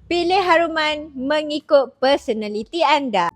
Pilih haruman mengikut personaliti anda.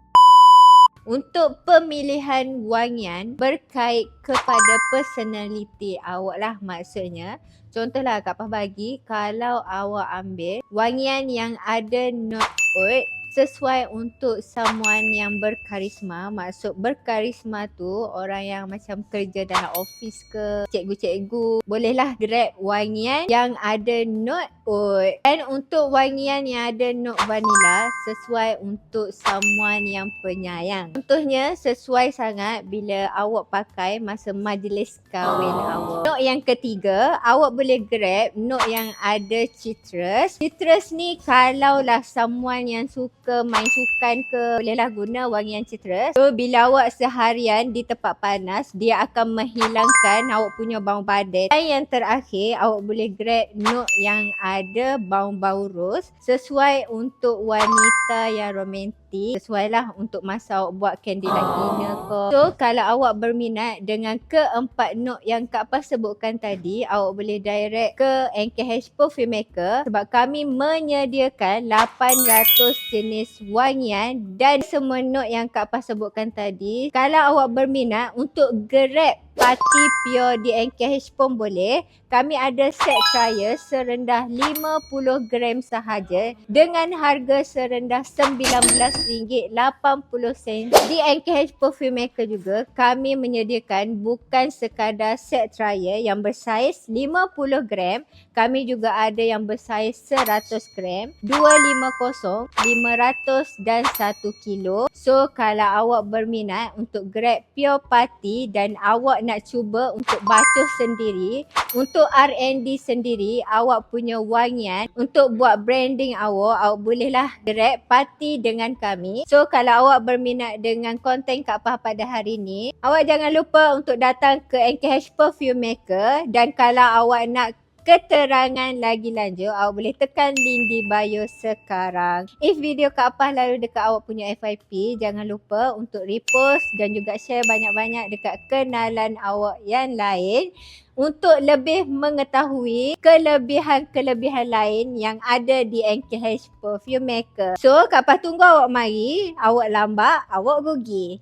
Untuk pemilihan wangian berkait kepada personaliti awak lah maksudnya. Contohlah Kak Pah bagi, kalau awak ambil wangian yang ada note oud sesuai untuk someone yang berkarisma. Maksud berkarisma tu orang yang macam kerja dalam office ke, cikgu-cikgu, bolehlah grab wangian yang ada note oud. Dan untuk wangian yang ada note vanilla sesuai untuk someone yang penyayang. Contohnya sesuai sangat bila awak pakai masa majlis kahwin awak. Note yang ketiga, awak boleh grab note yang ada citrus. Citrus ni kalaulah someone yang suka main sukan ke, bolehlah guna wangian citrus. So bila awak seharian di tempat panas, dia akan menghilangkan awak punya bau badan. Dan yang terakhir, awak boleh grab note yang ada bau-bau ros sesuai untuk wanita yang romantik. Sesuailah untuk masa awak buat candlelight dinner ke. So kalau awak berminat dengan keempat note yang Kak Pah sebutkan tadi, awak boleh direct ke NKH Perfume Maker sebab kami menyediakan 800 jenis wangian dan semua note yang Kak Pah sebutkan tadi. Kalau awak berminat untuk grab party pure di NKH pun boleh. Kami ada set trial serendah 50 gram sahaja dengan harga serendah RM19.80. Di NKH Perfume Maker juga kami menyediakan bukan sekadar set trial yang bersaiz 50 gram. Kami juga ada yang bersaiz 100 gram, 250, 500 dan 1 kilo. So kalau awak berminat untuk grab pure party dan awak nak cuba untuk bacuh sendiri, untuk R&D sendiri, awak punya wangian untuk buat branding awak bolehlah grab party dengan kami. So kalau awak berminat dengan konten Kak Pah pada hari ni, awak jangan lupa untuk datang ke NKH Perfume Maker. Dan kalau awak nak keterangan lagi lanjut, awak boleh tekan link di bio sekarang. If video Kak Pah lalu dekat awak punya FYP, jangan lupa untuk repost dan juga share banyak-banyak dekat kenalan awak yang lain untuk lebih mengetahui kelebihan-kelebihan lain yang ada di NKH Perfume Maker. So Kak Pah tunggu awak mari, awak lambat, awak rugi.